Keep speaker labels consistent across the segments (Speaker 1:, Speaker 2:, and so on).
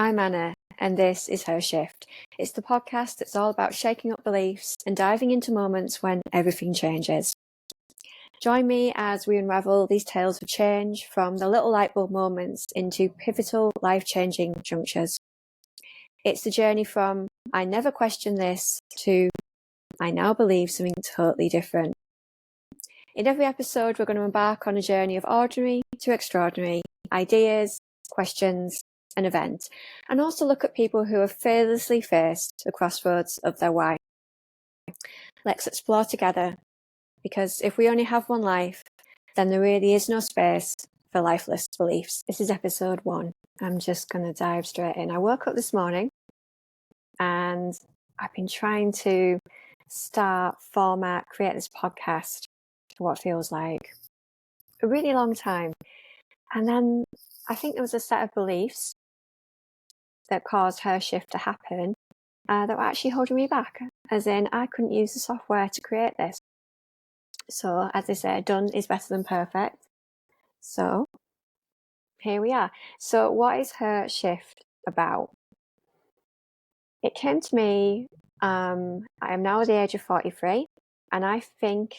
Speaker 1: I'm Anna, and this is Her Shift. It's the podcast that's all about shaking up beliefs and diving into moments when everything changes. Join me as we unravel these tales of change from the little light bulb moments into pivotal, life-changing junctures. It's the journey from I never questioned this to I now believe something totally different. In every episode, we're going to embark on a journey of ordinary to extraordinary ideas, questions, and events, and also look at people who have fearlessly faced the crossroads of their why. Let's explore together, because if we only have one life, then there really is no space for lifeless beliefs. This is episode 1. I'm just going to dive straight in. I woke up this morning and I've been trying to create this podcast for what feels like a really long time. And then I think there was a set of beliefs that caused her shift to happen that were actually holding me back, as in I couldn't use the software to create this. So as I say, done is better than perfect. So here we are. So what is her shift about? It came to me, I am now at the age of 43, and I think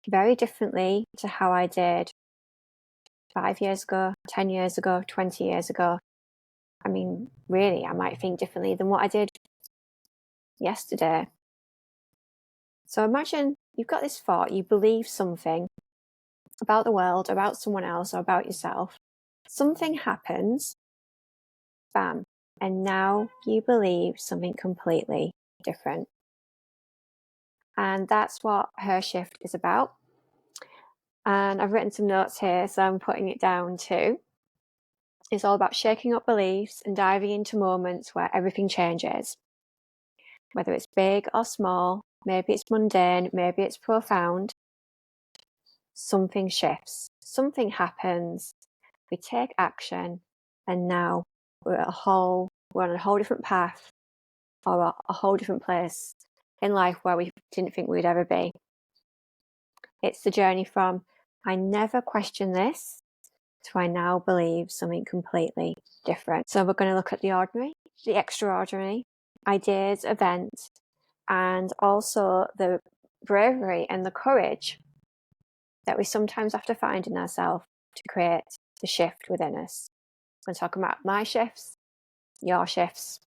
Speaker 1: very differently to how I did 5 years ago, 10 years ago, 20 years ago. I mean, really, I might think differently than what I did yesterday. So imagine you've got this thought, you believe something about the world, about someone else, or about yourself. Something happens, bam, and now you believe something completely different. And that's what her shift is about. And I've written some notes here, so I'm putting it down too. It's all about shaking up beliefs and diving into moments where everything changes. Whether it's big or small, maybe it's mundane, maybe it's profound, something shifts, something happens, we take action, and now we're on a whole different path or a whole different place in life where we didn't think we'd ever be. It's the journey from I never questioned this to I now believe something completely different. So we're going to look at the ordinary, the extraordinary, ideas, events, and also the bravery and the courage that we sometimes have to find in ourselves to create the shift within us. I'm going to talk about my shifts, your shifts,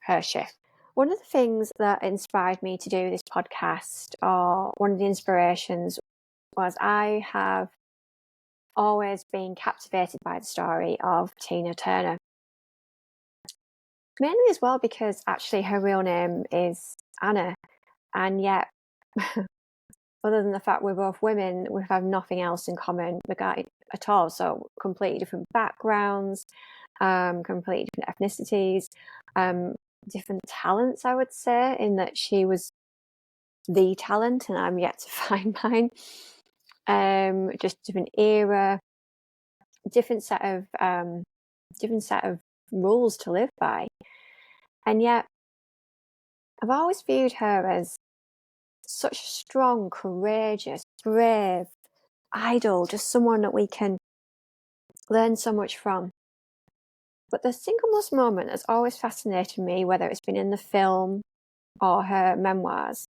Speaker 1: her shift. One of the things that inspired me to do this podcast, or one of the inspirations, was I have always been captivated by the story of Tina Turner. Mainly as well because actually her real name is Anna, and yet other than the fact we're both women, we have nothing else in common regarding at all. So completely different backgrounds, completely different ethnicities, different talents, I would say, in that she was the talent and I'm yet to find mine. Just different era, different set of rules to live by. And yet I've always viewed her as such a strong, courageous, brave idol, just someone that we can learn so much from. But the single most moment that's always fascinated me, whether it's been in the film or her memoirs,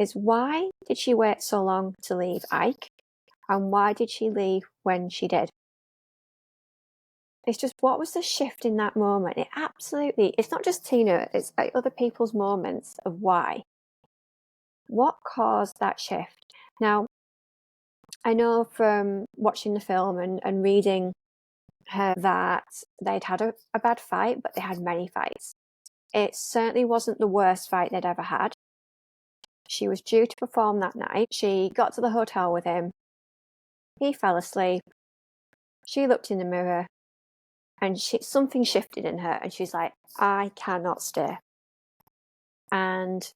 Speaker 1: is why did she wait so long to leave Ike? And why did she leave when she did? It's just, what was the shift in that moment? It's not just Tina, it's like other people's moments of why. What caused that shift? Now, I know from watching the film and reading her that they'd had a bad fight, but they had many fights. It certainly wasn't the worst fight they'd ever had. She was due to perform that night. She got to the hotel with him. He fell asleep. She looked in the mirror and something shifted in her and she's like, I cannot stay. And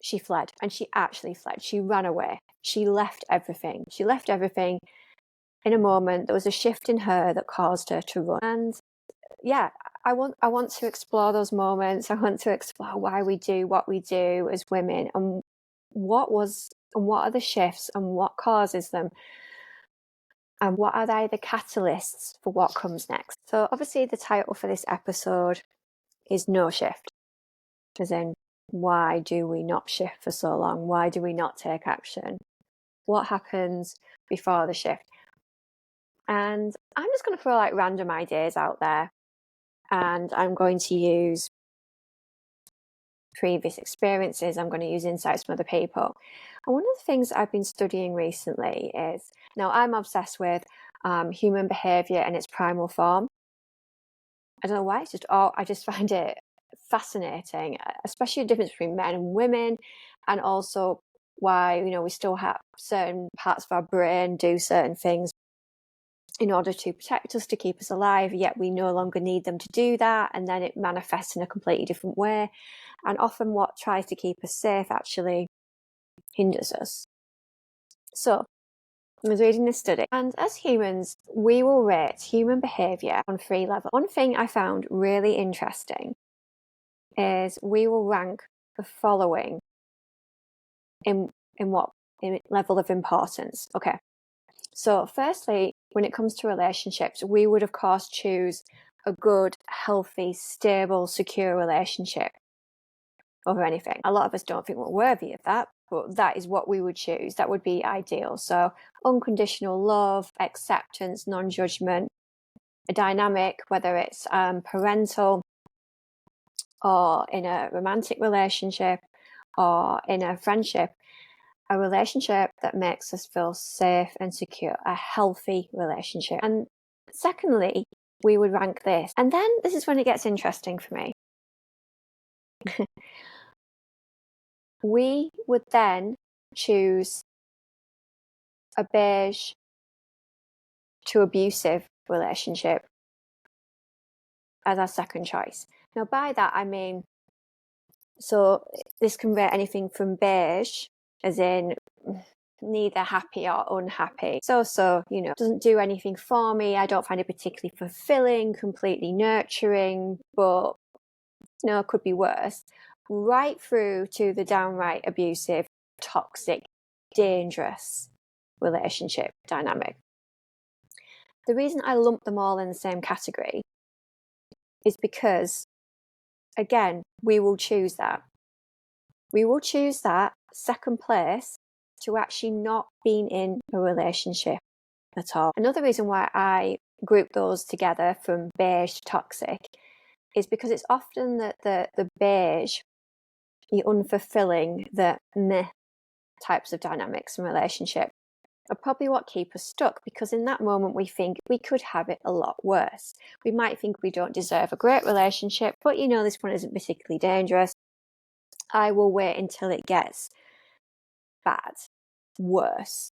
Speaker 1: she fled, and she actually fled. She ran away. She left everything. In a moment. There was a shift in her that caused her to run. And yeah, I want to explore those moments. I want to explore why we do what we do as women, and what are the shifts and what causes them. And what are they the catalysts for what comes next? So obviously the title for this episode is No Shift. As in, why do we not shift for so long? Why do we not take action? What happens before the shift? And I'm just going to throw like random ideas out there, and I'm going to use previous experiences. I'm going to use insights from other people. And one of the things I've been studying recently is, now I'm obsessed with human behaviour in its primal form. I don't know why, I just find it fascinating, especially the difference between men and women, and also why, we still have certain parts of our brain do certain things in order to protect us, to keep us alive, yet we no longer need them to do that, and then it manifests in a completely different way. And often what tries to keep us safe actually hinders us. So I was reading this study, and as humans, we will rate human behaviour on 3 levels. One thing I found really interesting is we will rank the following in level of importance. Okay. So firstly, when it comes to relationships, we would of course choose a good, healthy, stable, secure relationship over anything. A lot of us don't think we're worthy of that, but that is what we would choose. That would be ideal. So unconditional love, acceptance, non-judgment, a dynamic, whether it's parental or in a romantic relationship or in a friendship, a relationship that makes us feel safe and secure, a healthy relationship. And secondly, we would rank this. And then this is when it gets interesting for me. We would then choose a beige to abusive relationship as our second choice. Now, by that, I mean, so this can be anything from beige, as in neither happy or unhappy. So, doesn't do anything for me. I don't find it particularly fulfilling, completely nurturing, but, it could be worse. Right through to the downright abusive, toxic, dangerous relationship dynamic. The reason I lump them all in the same category is because, again, we will choose that. We will choose that second place to actually not being in a relationship at all. Another reason why I group those together from beige to toxic is because it's often that the beige, the unfulfilling, the meh types of dynamics in relationship are probably what keep us stuck, because in that moment we think we could have it a lot worse. We might think we don't deserve a great relationship, but this one isn't particularly dangerous. I will wait until it gets bad, worse,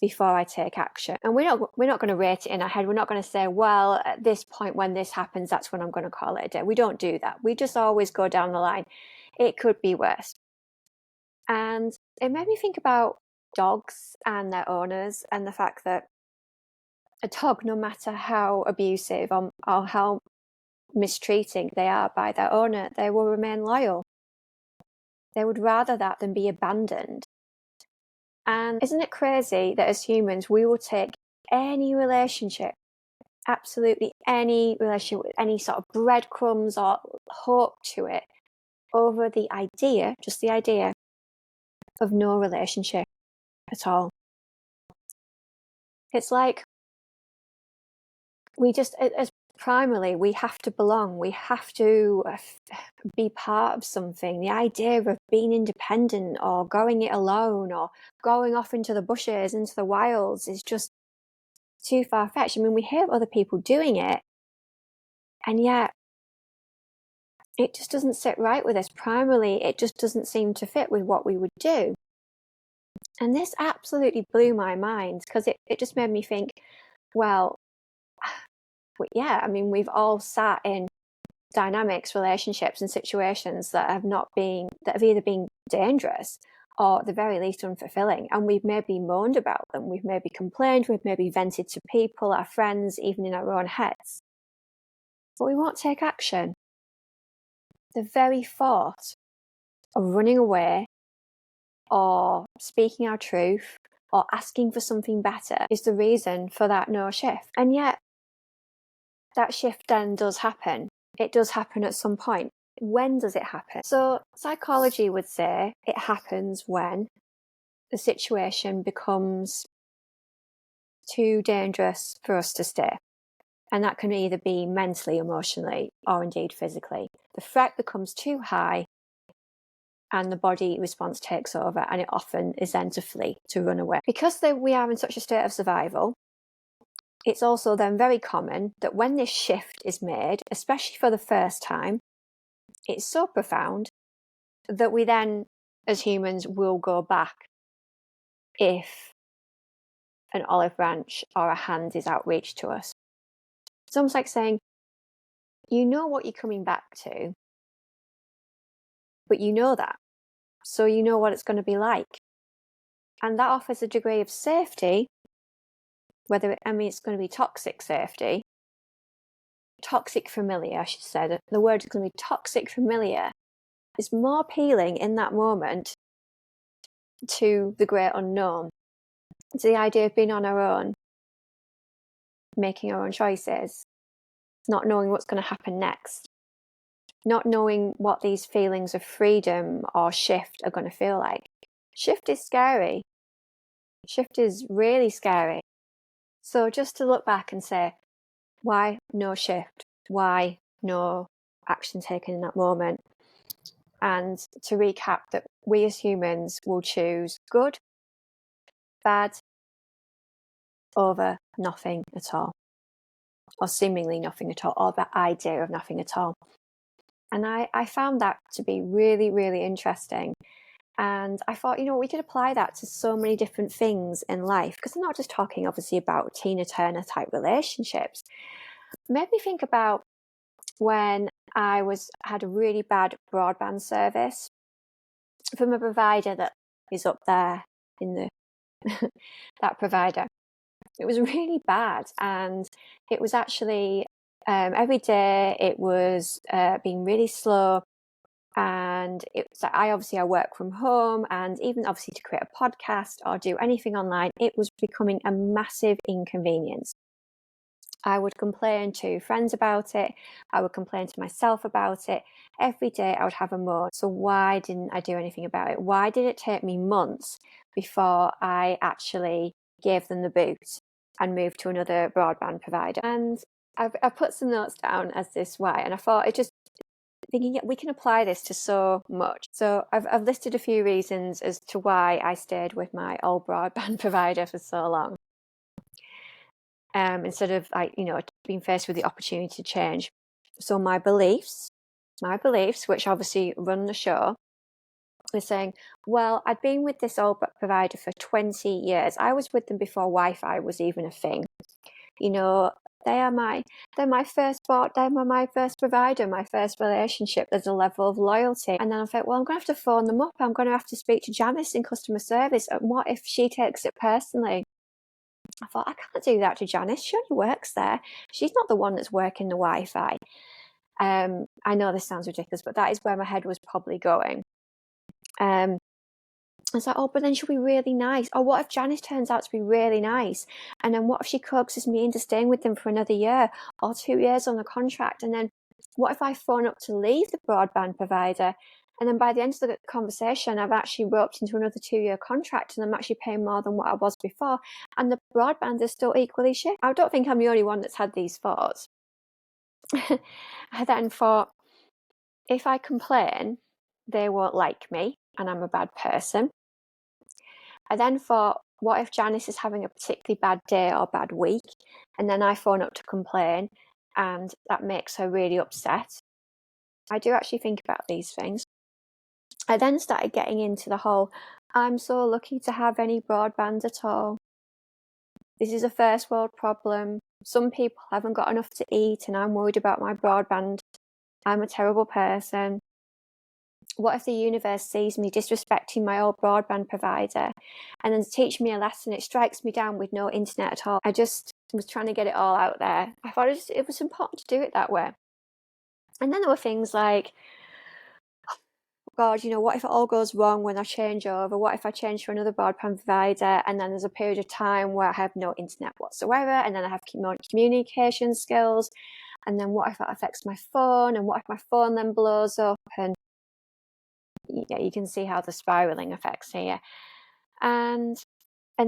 Speaker 1: before I take action. And we're not going to rate it in our head. We're not going to say, well, at this point when this happens, that's when I'm going to call it a day. We don't do that. We just always go down the line. It could be worse. And it made me think about dogs and their owners, and the fact that a dog, no matter how abusive or how mistreating they are by their owner, they will remain loyal. They would rather that than be abandoned. And isn't it crazy that as humans, we will take any relationship, absolutely any relationship with any sort of breadcrumbs or hope to it, over the idea, just the idea, of no relationship at all. It's like we just, as primarily, we have to belong. We have to be part of something. The idea of being independent or going it alone or going off into the bushes, into the wilds, is just too far-fetched. I mean, we hear other people doing it, and yet it just doesn't sit right with us. Primarily, it just doesn't seem to fit with what we would do. And this absolutely blew my mind, because it just made me think, well, yeah, I mean, we've all sat in dynamics, relationships, and situations that have either been dangerous or at the very least unfulfilling, and we've maybe moaned about them, we've maybe complained, we've maybe vented to people, our friends, even in our own heads, but we won't take action. The very thought of running away or speaking our truth or asking for something better is the reason for that no shift. And yet, that shift then does happen. It does happen at some point. When does it happen? So psychology would say it happens when the situation becomes too dangerous for us to stay. And that can either be mentally, emotionally, or indeed physically. The threat becomes too high and the body response takes over, and it often is then to flee, to run away. Because we are in such a state of survival, it's also then very common that when this shift is made, especially for the first time, it's so profound that we then, as humans, will go back if an olive branch or a hand is outreached to us. It's almost like saying, you know what you're coming back to, but you know that. So you know what it's going to be like. And that offers a degree of safety, whether it's going to be toxic safety, toxic familiar, I should say. The word is going to be toxic familiar. Is more appealing in that moment to the great unknown, to the idea of being on our own, making our own choices, not knowing what's going to happen next, not knowing what these feelings of freedom or shift are going to feel like. Shift is scary. Shift is really scary. So just to look back and say, why no shift? Why no action taken in that moment? And to recap that we as humans will choose good, bad, over nothing at all, or seemingly nothing at all, or the idea of nothing at all. And I found that to be really, really interesting. And I thought, we could apply that to so many different things in life, because I'm not just talking obviously about Tina Turner type relationships. It made me think about when I had a really bad broadband service from a provider that is up there in the that provider. It was really bad, and it was actually every day it was being really slow. And it's I work from home, and even obviously to create a podcast or do anything online, it was becoming a massive inconvenience. I would complain to friends about it. I would complain to myself about it. Every day I would have a moan. So why didn't I do anything about it? Why did it take me months before I actually gave them the boot and moved to another broadband provider? And I've put some notes down as this why, and I thought thinking we can apply this to so much. So I've listed a few reasons as to why I stayed with my old broadband provider for so long. Instead of being faced with the opportunity to change. So my beliefs, which obviously run the show, are saying, well, I'd been with this old provider for 20 years. I was with them before Wi-Fi was even a thing. They're my first provider, my first relationship. There's a level of loyalty. And then I thought, well, I'm going to have to phone them up. I'm going to have to speak to Janice in customer service. And what if she takes it personally? I thought, I can't do that to Janice. She only works there. She's not the one that's working the Wi-Fi. I know this sounds ridiculous, but that is where my head was probably going. I was like, but then she'll be really nice. Or what if Janice turns out to be really nice? And then what if she coaxes me into staying with them for another year or 2 years on the contract? And then what if I phone up to leave the broadband provider? And then by the end of the conversation, I've actually roped into another 2-year contract, and I'm actually paying more than what I was before. And the broadband is still equally shit. I don't think I'm the only one that's had these thoughts. I then thought, if I complain, they won't like me and I'm a bad person. I then thought, what if Janice is having a particularly bad day or bad week? And then I phone up to complain, and that makes her really upset. I do actually think about these things. I then started getting into the whole, I'm so lucky to have any broadband at all. This is a first world problem. Some people haven't got enough to eat, and I'm worried about my broadband. I'm a terrible person. What if the universe sees me disrespecting my old broadband provider and then to teach me a lesson, it strikes me down with no internet at all? I just was trying to get it all out there. I thought it was important to do it that way. And then there were things like, God, what if it all goes wrong when I change over? What if I change to another broadband provider and then there's a period of time where I have no internet whatsoever, and then I have no communication skills, and then what if that affects my phone, and what if my phone then blows up? And yeah, you can see how the spiraling effects here. And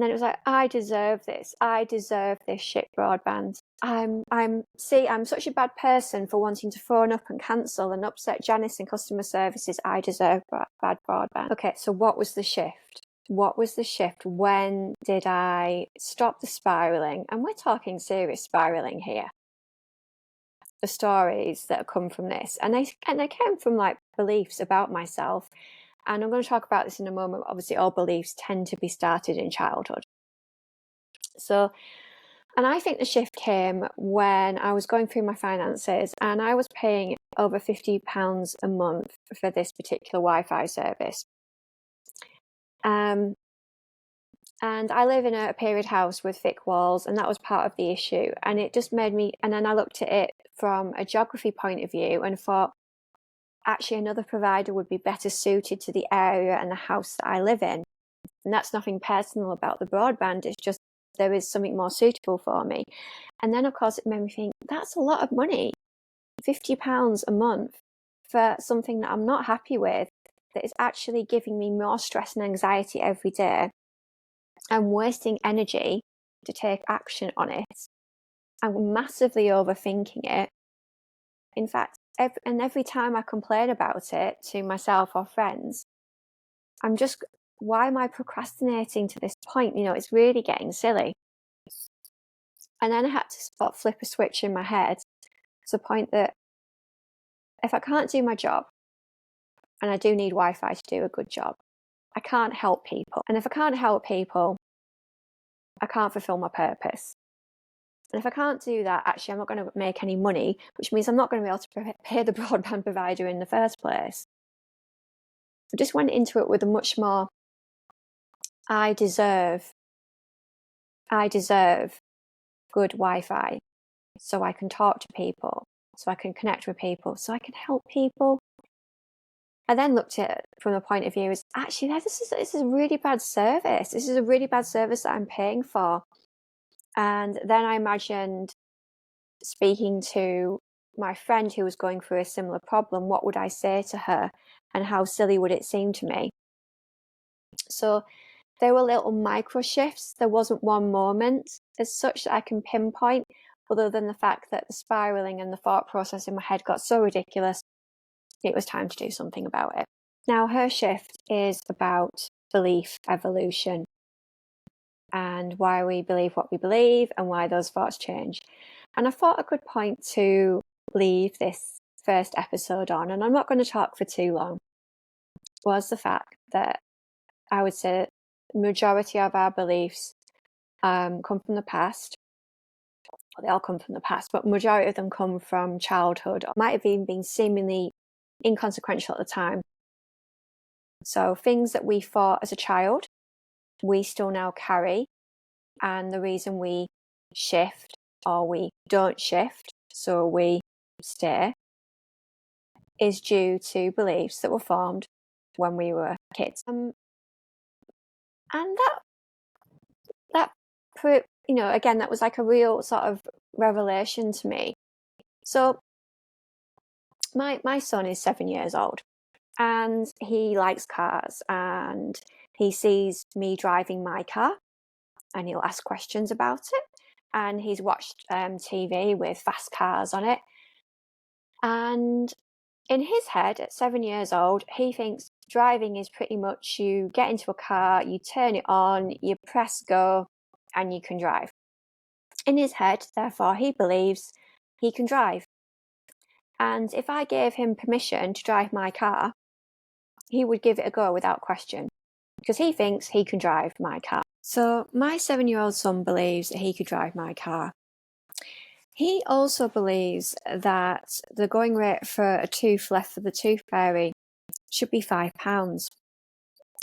Speaker 1: then it was like, I deserve this. I deserve this shit broadband. I'm such a bad person for wanting to phone up and cancel and upset Janice in customer services. I deserve bad broadband. Okay, so what was the shift? What was the shift? When did I stop the spiraling? And we're talking serious spiraling here. The stories that have come from this, and they came from like beliefs about myself. And I'm going to talk about this in a moment. Obviously, all beliefs tend to be started in childhood. So, and I think the shift came when I was going through my finances and I was paying over £50 a month for this particular Wi-Fi service. And I live in a period house with thick walls, and that was part of the issue. And it just made me, and then I looked at it from a geography point of view and thought, actually, another provider would be better suited to the area and the house that I live in. And that's nothing personal about the broadband. It's just there is something more suitable for me. And then, of course, it made me think, that's a lot of money, £50 a month for something that I'm not happy with, that is actually giving me more stress and anxiety every day. I'm wasting energy to take action on it. I'm massively overthinking it. In fact, every time I complain about it to myself or friends, I'm just, why am I procrastinating to this point? It's really getting silly. And then I had to flip a switch in my head to the point that if I can't do my job, and I do need Wi-Fi to do a good job, I can't help people. And if I can't help people, I can't fulfill my purpose. And if I can't do that, actually, I'm not going to make any money, which means I'm not going to be able to pay the broadband provider in the first place. I just went into it with a much more, I deserve good Wi-Fi so I can talk to people, so I can connect with people, so I can help people. I then looked at it from the point of view is, actually, this is a really bad service. This is a really bad service that I'm paying for. And then I imagined speaking to my friend who was going through a similar problem. What would I say to her, and how silly would it seem to me? So there were little micro shifts. There wasn't one moment as such that I can pinpoint, other than the fact that the spiraling and the thought process in my head got so ridiculous, it was time to do something about it. Now, her shift is about belief evolution and why we believe what we believe and why those thoughts change. And I thought a good point to leave this first episode on, and I'm not going to talk for too long, was the fact that I would say the majority of our beliefs come from the past. Well, they all come from the past, but majority of them come from childhood, or might have even been seemingly inconsequential at the time. So things that we thought as a child, we still now carry. And the reason we shift or we don't shift, so we stay, is due to beliefs that were formed when we were kids. And again, that was like a real sort of revelation to me. So my son is 7 years old, and he likes cars, and he sees me driving my car, and he'll ask questions about it. And he's watched TV with fast cars on it. And in his head, at 7 years old, he thinks driving is pretty much you get into a car, you turn it on, you press go, and you can drive. In his head, therefore, he believes he can drive. And if I gave him permission to drive my car, he would give it a go without question, because he thinks he can drive my car. So my 7-year-old son believes that he could drive my car. He also believes that the going rate for a tooth left for the tooth fairy should be £5.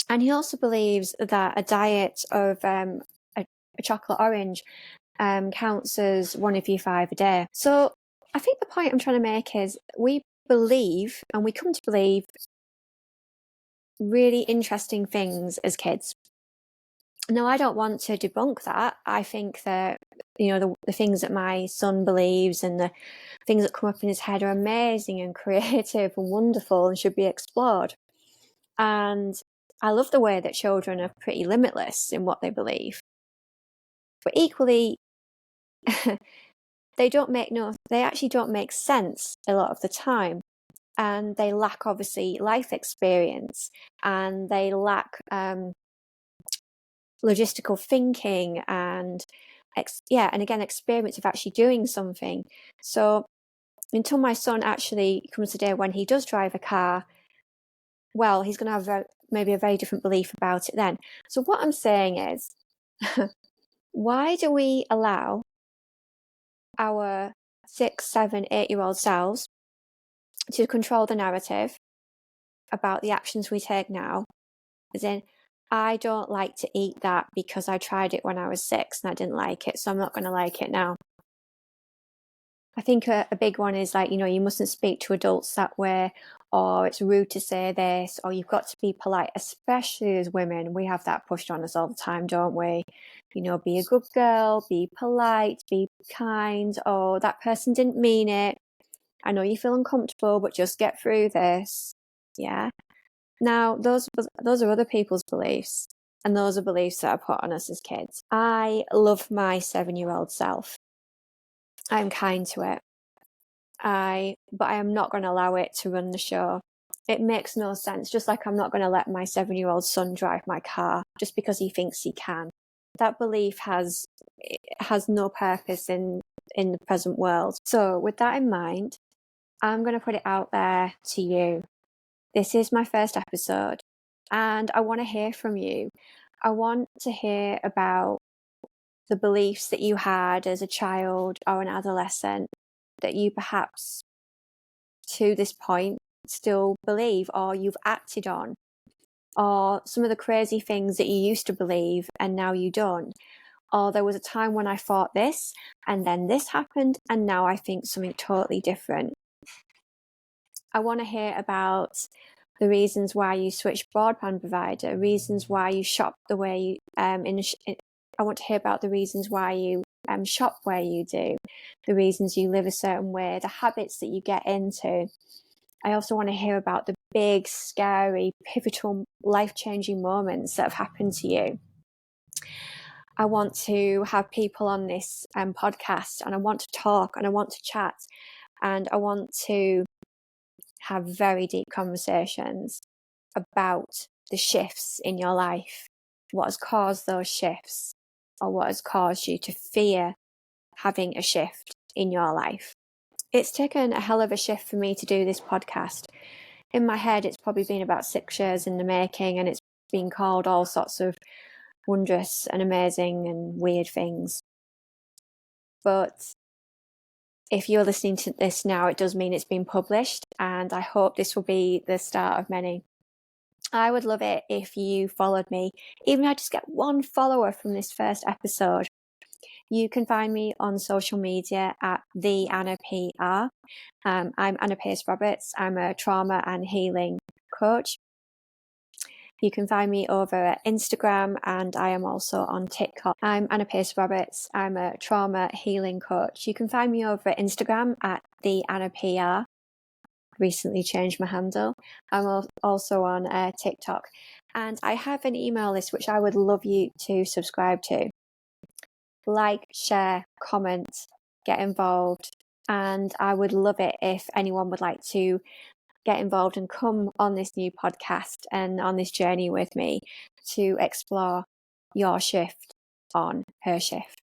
Speaker 1: And he also believes that a diet of a chocolate orange counts as one of your 5 a day. So I think the point I'm trying to make is we believe, and we come to believe really interesting things as kids. Now, I don't want to debunk that. I think that, the things that my son believes and the things that come up in his head are amazing and creative and wonderful and should be explored. And I love the way that children are pretty limitless in what they believe. But equally, they actually don't make sense a lot of the time. And they lack, obviously, life experience, and they lack logistical thinking and again, experience of actually doing something. So until my son actually comes to the day when he does drive a car, well, he's going to have maybe a very different belief about it then. So what I'm saying is, why do we allow our 6, 7, 8-year-old selves to control the narrative about the actions we take now? As in, I don't like to eat that because I tried it when I was 6 and I didn't like it, so I'm not going to like it now. I think a big one is like, you mustn't speak to adults that way, or it's rude to say this, or you've got to be polite, especially as women. We have that pushed on us all the time, don't we? Be a good girl, be polite, be kind. Oh, that person didn't mean it. I know you feel uncomfortable, but just get through this. Yeah. Now, those are other people's beliefs, and those are beliefs that are put on us as kids. I love my 7-year-old self. I'm kind to it. But I am not going to allow it to run the show. It makes no sense, just like I'm not going to let my 7-year-old son drive my car just because he thinks he can. That belief has no purpose in the present world. So with that in mind, I'm going to put it out there to you. This is my first episode, and I want to hear from you. I want to hear about the beliefs that you had as a child or an adolescent that you perhaps to this point still believe, or you've acted on, or some of the crazy things that you used to believe and now you don't. Or there was a time when I thought this and then this happened and now I think something totally different. I want to hear about the reasons why you switched broadband provider, reasons why you shop the way you I want to hear about the reasons why you shop where you do, the reasons you live a certain way, the habits that you get into. I also want to hear about the big, scary, pivotal, life-changing moments that have happened to you. I want to have people on this podcast, and I want to talk, and I want to chat, and I want to have very deep conversations about the shifts in your life, what has caused those shifts, or what has caused you to fear having a shift in your life. It's taken a hell of a shift for me to do this podcast. In my head, it's probably been about 6 years in the making, and it's been called all sorts of wondrous and amazing and weird things. But if you're listening to this now, it does mean it's been published, and I hope this will be the start of many. I would love it if you followed me, even if I just get one follower from this first episode. You can find me on social media at the Anna PR. I'm Anna Pearce-Roberts. I'm a trauma and healing coach. You can find me over at Instagram, and I am also on TikTok. I'm Anna Pearce-Roberts. I'm a trauma healing coach. You can find me over at Instagram at the Anna PR. Recently changed my handle. I'm also on TikTok, and I have an email list which I would love you to subscribe to. Like, share, comment, get involved, and I would love it if anyone would like to get involved and come on this new podcast and on this journey with me to explore your shift on her shift.